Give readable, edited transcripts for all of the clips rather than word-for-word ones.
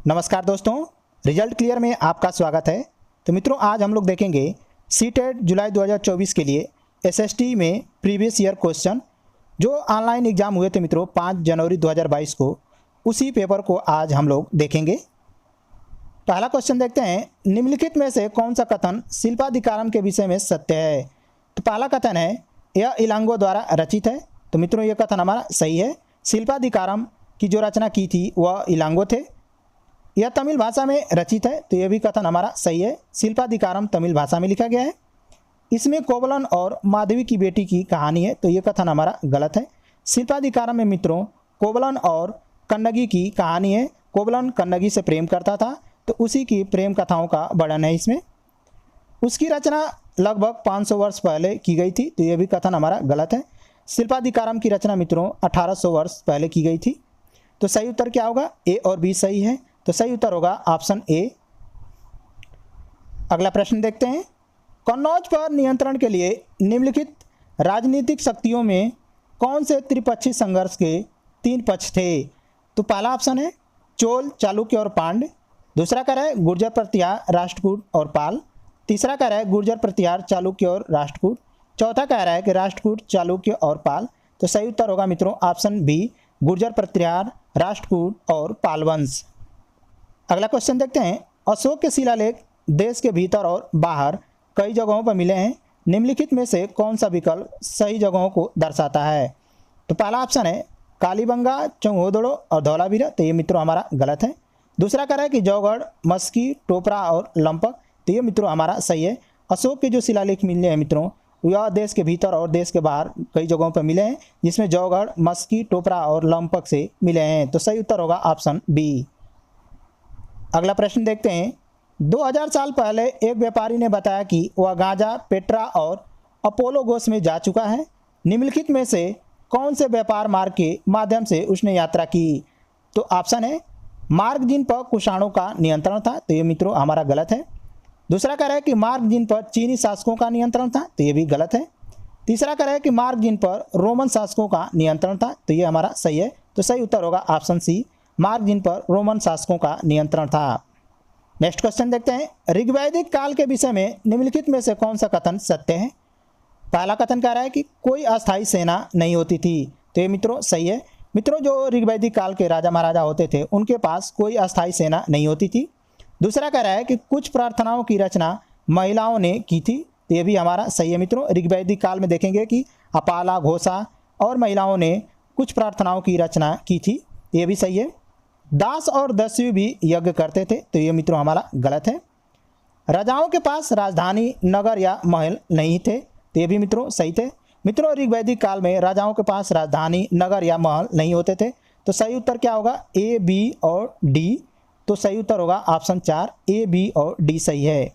नमस्कार दोस्तों, result clear में आपका स्वागत है। तो मित्रों, आज हम लोग देखेंगे सीटेट जुलाई 2024 के लिए एसएसटी में प्रीवियस ईयर क्वेश्चन जो ऑनलाइन एग्जाम हुए थे मित्रों 5 जनवरी 2022 को, उसी पेपर को आज हम लोग देखेंगे। पहला क्वेश्चन देखते हैं, निम्नलिखित में से कौन सा कथन शिल्पाधिकारम के विषय में सत्य है। तो पहला कथन है यह इलांगो द्वारा रचित है। तो मित्रों ये कथन हमारा सही है। शिल्पाधिकारम की जो रचना की थी वह इलांगो थे। यह तमिल भाषा में रचित है, तो यह भी कथन हमारा सही है। शिल्पाधिकारम तमिल भाषा में लिखा गया है। इसमें कोवलन और माधवी की बेटी की कहानी है, तो यह कथन हमारा गलत है। शिल्पाधिकारम में मित्रों कोवलन और कन्नगी की कहानी है। कोवलन कन्नगी से प्रेम करता था, तो उसी की प्रेम कथाओं का वर्णन है इसमें। उसकी रचना लगभग 500 वर्ष पहले की गई थी, तो यह भी कथन हमारा गलत है। शिल्पाधिकारम की रचना मित्रों 1800 वर्ष पहले की गई थी। तो सही उत्तर क्या होगा? ए और बी सही है। तो सही उत्तर होगा ऑप्शन ए। अगला प्रश्न देखते हैं, कन्नौज पर नियंत्रण के लिए निम्नलिखित राजनीतिक शक्तियों में कौन से त्रिपक्षीय संघर्ष के 3 पक्ष थे। तो पहला ऑप्शन है चोल, चालुक्य और पांड्य। दूसरा कह रहा है गुर्जर, प्रतिहार, राष्ट्रकूट और पाल। तीसरा कह रहा है गुर्जर, प्रतिहार, चालुक्य और राष्ट्रकूट। चौथा कह रहा है कि राष्ट्रकूट, चालुक्य और पाल। तो सही उत्तर होगा मित्रों ऑप्शन बी, गुर्जर, प्रतिहार, राष्ट्रकूट और पाल वंश। अगला क्वेश्चन देखते हैं, अशोक के शिलालेख देश के भीतर और बाहर कई जगहों पर मिले हैं। निम्नलिखित में से कौन सा विकल्प सही जगहों को दर्शाता है। तो पहला ऑप्शन है कालीबंगा, चौहोदड़ो और धौलावीरा। तो ये मित्रों हमारा गलत है। दूसरा कह रहा है कि जौगढ़, मस्की, टोपरा और लंपक। तो ये मित्रों हमारा सही है। अशोक के जो शिलालेख मिले हैं मित्रों यह देश के भीतर और देश के बाहर कई जगहों पर मिले हैं, जिसमें जौगढ़, मस्की, टोपरा और लंपक से मिले हैं। तो सही उत्तर होगा ऑप्शन बी। अगला प्रश्न देखते हैं, 2000 साल पहले एक व्यापारी ने बताया कि वह गांजा, पेट्रा और अपोलो गोश में जा चुका है। निम्नलिखित में से कौन से व्यापार मार्ग के माध्यम से उसने यात्रा की। तो ऑप्शन है मार्ग जिन पर कुषाणों का नियंत्रण था। तो ये मित्रों हमारा गलत है। दूसरा कह रहा है कि मार्ग जिन पर चीनी शासकों का नियंत्रण था। तो ये भी गलत है। तीसरा कह रहा है कि मार्ग जिन पर रोमन शासकों का नियंत्रण था। तो ये हमारा सही है। तो सही उत्तर होगा ऑप्शन सी, मार्ग जिन पर रोमन शासकों का नियंत्रण था। नेक्स्ट क्वेश्चन देखते हैं, ऋग्वैदिक काल के विषय में निम्नलिखित में से कौन सा कथन सत्य है। पहला कथन कह रहा है कि कोई अस्थायी सेना नहीं होती थी। तो ये मित्रों सही है। मित्रों जो ऋग्वैदिक काल के राजा महाराजा होते थे उनके पास कोई अस्थायी सेना नहीं होती थी। दूसरा कह रहा है कि कुछ प्रार्थनाओं की रचना महिलाओं ने की थी। तो ये भी हमारा सही है मित्रों। ऋग्वैदिक काल में देखेंगे कि अपाला, घोषा और महिलाओं ने कुछ प्रार्थनाओं की रचना की थी। ये भी सही है। दास और दस्यु भी यज्ञ करते थे। तो ये मित्रों हमारा गलत है। राजाओं के पास राजधानी, नगर या महल नहीं थे। तो ये भी मित्रों सही थे। मित्रों ऋग्वैदिक काल में राजाओं के पास राजधानी, नगर या महल नहीं होते थे। तो सही उत्तर क्या होगा? ए, बी और डी। तो सही उत्तर होगा ऑप्शन 4, ए, बी और डी सही है।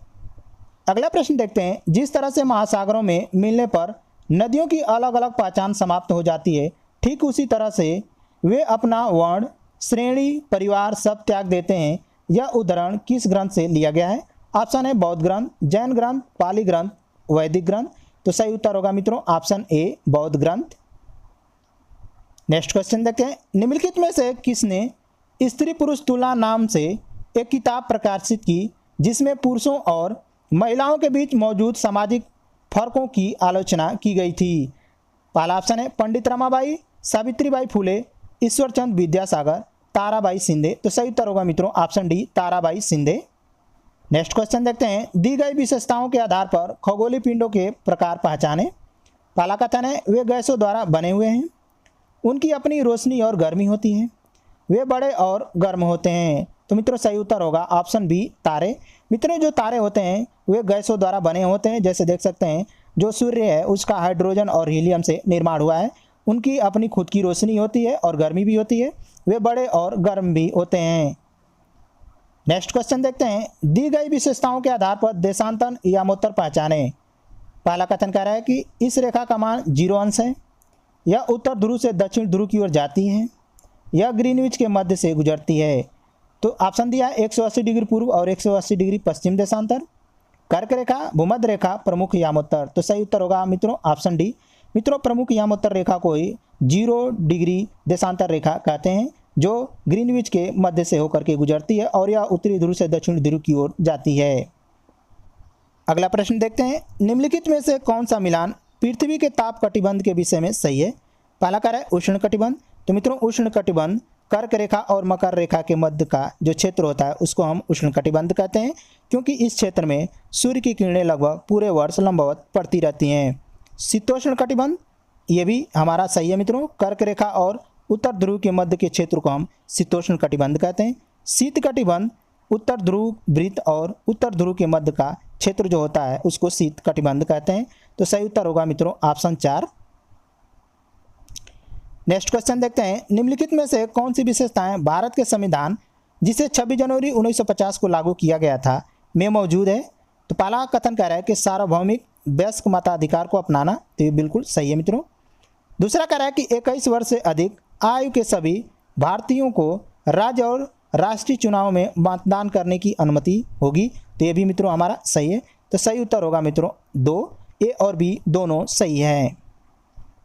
अगला प्रश्न देखते हैं, जिस तरह से महासागरों में मिलने पर नदियों की अलग अलग पहचान समाप्त हो जाती है, ठीक उसी तरह से वे अपना वर्ण, श्रेणी, परिवार सब त्याग देते हैं। यह उदाहरण किस ग्रंथ से लिया गया है। ऑप्शन है बौद्ध ग्रंथ, जैन ग्रंथ, पाली ग्रंथ, वैदिक ग्रंथ। तो सही उत्तर होगा मित्रों ऑप्शन ए, बौद्ध ग्रंथ। नेक्स्ट क्वेश्चन देखते हैं, निम्नलिखित में से किसने स्त्री पुरुष तुलना नाम से एक किताब प्रकाशित की जिसमें पुरुषों और महिलाओं के बीच मौजूद सामाजिक फर्कों की आलोचना की गई थी। पहला ऑप्शन है पंडित रमाबाई, सावित्रीबाई फुले, ईश्वरचंद विद्यासागर, ताराबाई शिंदे। तो सही उत्तर होगा मित्रों option D, Tarabai Shinde. Next question देखते हैं, दी गई विशेषताओं के आधार पर खगोलीय पिंडों के प्रकार पहचाने। पहला कथन है वे गैसों द्वारा बने हुए हैं, उनकी अपनी रोशनी और गर्मी होती है, वे बड़े और गर्म होते हैं। तो मित्रों सही उत्तर होगा ऑप्शन बी, तारे। मित्रों जो तारे होते हैं वे गैसों द्वारा बने होते हैं। जैसे देख सकते हैं जो सूर्य है उसका हाइड्रोजन और हीलियम से निर्माण हुआ है। उनकी अपनी खुद की रोशनी होती है और गर्मी भी होती है। वे बड़े और गर्म भी होते हैं। नेक्स्ट क्वेश्चन देखते हैं, दी गई विशेषताओं के आधार पर देशांतर यामोत्तर पहचाने। पहला कथन कह रहा है कि इस रेखा का मान 0 अंश है, यह उत्तर ध्रुव से दक्षिण ध्रुव की ओर जाती है, यह ग्रीनविच के मध्य से गुजरती है। तो ऑप्शन दिया 180 डिग्री पूर्व और 180 डिग्री पश्चिम देशांतर। कर्क रेखा, भूमध्य रेखा, प्रमुख यामोत्तर। तो सही उत्तर होगा मित्रों ऑप्शन डी। मित्रों प्रमुख यामोत्तर रेखा को ही 0 डिग्री देशांतर रेखा कहते हैं। जो ग्रीनविच के मध्य से होकर के गुजरती है और यह उत्तरी ध्रुव से दक्षिण ध्रुव की ओर जाती है। अगला प्रश्न देखते हैं, निम्नलिखित में से कौन सा मिलान पृथ्वी के ताप कटिबंध के विषय में सही है। पहला कार्य है उष्ण कटिबंध। तो मित्रों उष्ण कटिबंध कर्क रेखा और मकर रेखा के मध्य का जो क्षेत्र होता है उसको हम उष्ण कटिबंध कहते हैं, क्योंकि इस क्षेत्र में सूर्य की किरणें लगभग पूरे वर्ष लंबवत पड़ती रहती हैं। शीतोष्ण कटिबंध ये भी हमारा सही है मित्रों, कर्क रेखा और उत्तर ध्रुव के मध्य के क्षेत्र को हम शीतोष्ण कटिबंध कहते हैं। शीत कटिबंध उत्तर ध्रुव वृत्त और उत्तर ध्रुव के मध्य का क्षेत्र जो होता है उसको शीत कटिबंध कहते हैं। तो सही उत्तर होगा मित्रों ऑप्शन 4। नेक्स्ट क्वेश्चन देखते हैं, निम्नलिखित में से कौन सी विशेषताएं भारत के संविधान जिसे 26 जनवरी 1950 को लागू किया गया था में मौजूद है। तो पहला कथन कह रहा है कि सार्वभौमिक वयस्क मताधिकार को अपनाना, तो ये बिल्कुल सही है मित्रों। दूसरा कह रहा है कि 21 वर्ष से अधिक आयु के सभी भारतीयों को राज्य और राष्ट्रीय चुनाव में मतदान करने की अनुमति होगी, तो ये भी मित्रों हमारा सही है। तो सही उत्तर होगा मित्रों 2, ए और बी दोनों सही हैं।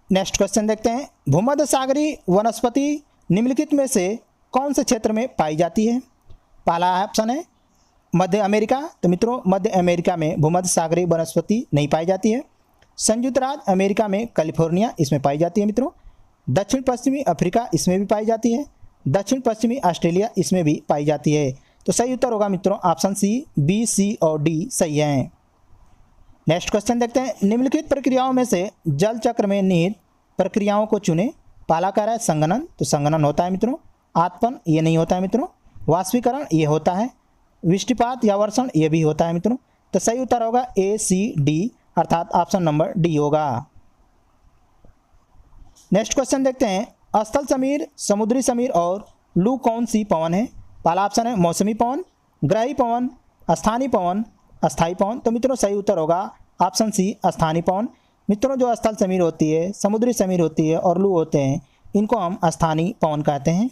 नेक्स्ट क्वेश्चन देखते हैं, भूमध्य सागरीय वनस्पति निम्नलिखित में से कौन से क्षेत्र में पाई जाती है। पहला ऑप्शन है मध्य अमेरिका। तो मित्रों मध्य अमेरिका में भूमध्य सागरीय वनस्पति नहीं पाई जाती है। संयुक्त राज्य अमेरिका में कैलिफोर्निया इसमें पाई जाती है मित्रों। दक्षिण पश्चिमी अफ्रीका इसमें भी पाई जाती है। दक्षिण पश्चिमी ऑस्ट्रेलिया इसमें भी पाई जाती है। तो सही उत्तर होगा मित्रों ऑप्शन सी, बी, सी और डी सही हैं। नेक्स्ट क्वेश्चन देखते हैं, निम्नलिखित प्रक्रियाओं में से जल चक्र में निहित प्रक्रियाओं को चुने। पहला कह रहा है संघनन, तो संघनन होता है मित्रों। आत्पन ये नहीं होता है मित्रों। वाष्पीकरण ये होता है। वृष्टिपात या वर्षण ये भी होता है मित्रों। तो सही उत्तर होगा ए, सी, डी अर्थात ऑप्शन नंबर डी होगा। नेक्स्ट क्वेश्चन देखते हैं, स्थल समीर, समुद्री समीर और लू कौन सी पवन है। पहला ऑप्शन है मौसमी पवन, ग्रही पवन, स्थानीय पवन, अस्थायी पवन। तो मित्रों सही उत्तर होगा ऑप्शन सी, स्थानीय पवन। मित्रों जो स्थल समीर होती है, समुद्री समीर होती है और लू होते हैं, इनको हम स्थानीय पवन कहते हैं।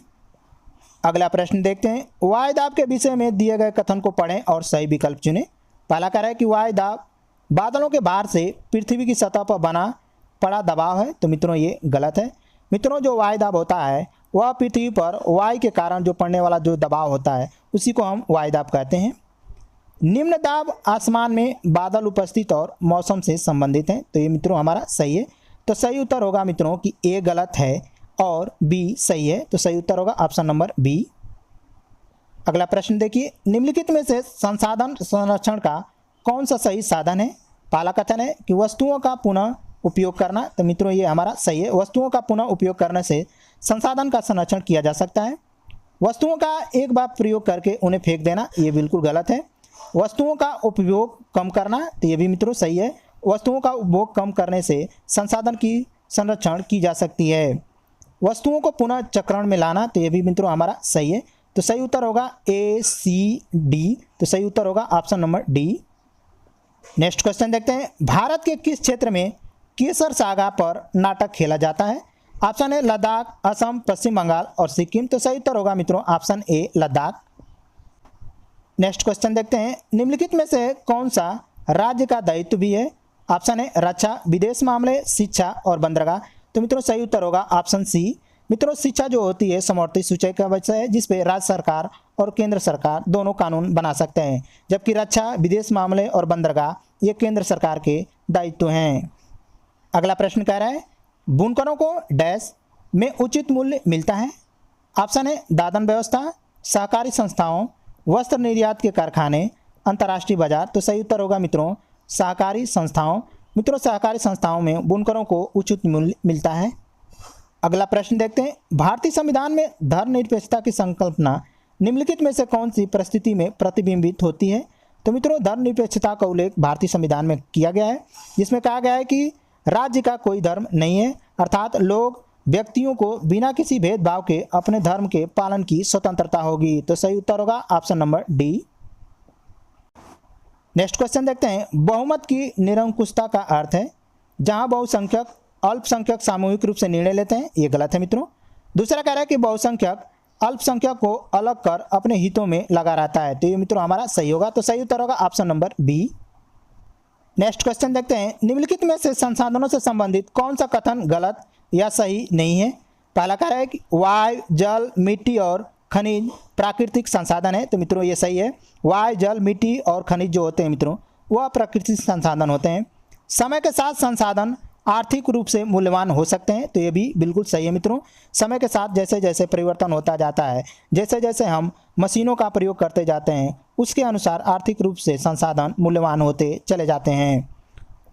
अगला प्रश्न देखते हैं, वायुदाब के विषय में दिए गए कथन को पढ़ें और सही विकल्प चुनें। पहला कह रहा है कि वायुदाब बादलों के भार से पृथ्वी की सतह पर बना पड़ा दबाव है। तो मित्रों ये गलत है। मित्रों जो वायुदाब होता है वह पृथ्वी पर वायु के कारण जो पड़ने वाला जो दबाव होता है उसी को हम वायुदाब कहते हैं। निम्न दाब आसमान में बादल उपस्थित और मौसम से संबंधित हैं। तो ये मित्रों हमारा सही है। तो सही उत्तर होगा मित्रों कि ए गलत है और बी सही है। तो सही उत्तर होगा ऑप्शन नंबर बी। अगला प्रश्न देखिए, निम्नलिखित में से संसाधन संरक्षण का कौन सा सही साधन है। पहला कथन है कि वस्तुओं का पुनः उपयोग करना। तो मित्रों ये हमारा सही है। वस्तुओं का पुनः उपयोग करने से संसाधन का संरक्षण किया जा सकता है। वस्तुओं का एक बार प्रयोग करके उन्हें फेंक देना ये बिल्कुल गलत है। वस्तुओं का उपयोग कम करना, तो ये भी मित्रों सही है। वस्तुओं का उपभोग कम करने से संसाधन की संरक्षण की जा सकती है। वस्तुओं को पुनः चक्रण में लाना, तो ये भी मित्रों हमारा सही है। तो सही उत्तर होगा ए, सी, डी। तो सही उत्तर होगा option number D. Next question देखते हैं, भारत के किस क्षेत्र में केसर सागा पर नाटक खेला जाता है। ऑप्शन है लद्दाख, असम, पश्चिम बंगाल और सिक्किम। तो सही उत्तर होगा मित्रों option A, Ladakh. Next question देखते हैं, निम्नलिखित में से कौन सा राज्य का दायित्व भी है। ऑप्शन है रक्षा, विदेश मामले, शिक्षा और बंदरगाह। तो मित्रों सही उत्तर होगा ऑप्शन सी। मित्रों शिक्षा जो होती है समवर्ती सूचक का विषय है, जिसपे राज्य सरकार और केंद्र सरकार दोनों कानून बना सकते हैं, जबकि रक्षा, विदेश मामले और बंदरगाह ये केंद्र सरकार के दायित्व हैं। अगला प्रश्न कह रहा है, बुनकरों को डैश में उचित मूल्य मिलता है। ऑप्शन है दादन व्यवस्था, सहकारी संस्थाओं, वस्त्र निर्यात के कारखाने, अंतर्राष्ट्रीय बाजार। तो सही उत्तर होगा मित्रों सहकारी संस्थाओं। मित्रों सहकारी संस्थाओं में बुनकरों को उचित मूल्य मिलता है। अगला प्रश्न देखते हैं, भारतीय संविधान में धर्मनिरपेक्षता की संकल्पना निम्नलिखित में से कौन सी परिस्थिति में प्रतिबिंबित होती है। तो मित्रों धर्मनिरपेक्षता का उल्लेख भारतीय संविधान में किया गया है, जिसमें कहा गया है कि राज्य का कोई धर्म नहीं है, अर्थात लोग व्यक्तियों को बिना किसी भेदभाव के अपने धर्म के पालन की स्वतंत्रता होगी। तो सही उत्तर होगा option number D. Next question देखते हैं, बहुमत की निरंकुशता का अर्थ है जहां बहुसंख्यक अल्पसंख्यक सामूहिक रूप से निर्णय लेते हैं। ये गलत है मित्रों। दूसरा कह रहा है कि बहुसंख्यक अल्पसंख्यक को अलग कर अपने हितों में लगा रहता है। तो ये मित्रों हमारा सही होगा। तो सही उत्तर होगा option number B. Next question देखते हैं, निम्नलिखित में से संसाधनों से संबंधित कौन सा कथन गलत या सही नहीं है। पहला कह रहा है कि वायु, जल, मिट्टी और खनिज प्राकृतिक संसाधन है। तो मित्रों ये सही है। वायु, जल, मिट्टी और खनिज जो होते हैं मित्रों वह प्राकृतिक संसाधन होते हैं। समय के साथ संसाधन आर्थिक रूप से मूल्यवान हो सकते हैं। तो ये भी बिल्कुल सही है मित्रों। समय के साथ जैसे जैसे परिवर्तन होता जाता है, जैसे जैसे हम मशीनों का प्रयोग करते जाते हैं, उसके अनुसार आर्थिक रूप से संसाधन मूल्यवान होते चले जाते हैं।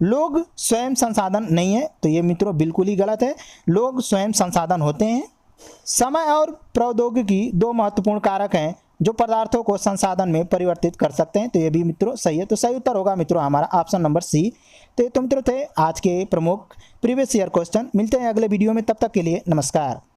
लोग स्वयं संसाधन नहीं है। तो ये मित्रों बिल्कुल ही गलत है। लोग स्वयं संसाधन होते हैं। समय और प्रौद्योगिकी दो महत्वपूर्ण कारक हैं जो पदार्थों को संसाधन में परिवर्तित कर सकते हैं। तो ये भी मित्रों सही है। तो सही उत्तर होगा मित्रों हमारा ऑप्शन नंबर सी। तो मित्रों थे आज के प्रमुख प्रीवियस ईयर क्वेश्चन। मिलते हैं अगले वीडियो में, तब तक के लिए नमस्कार।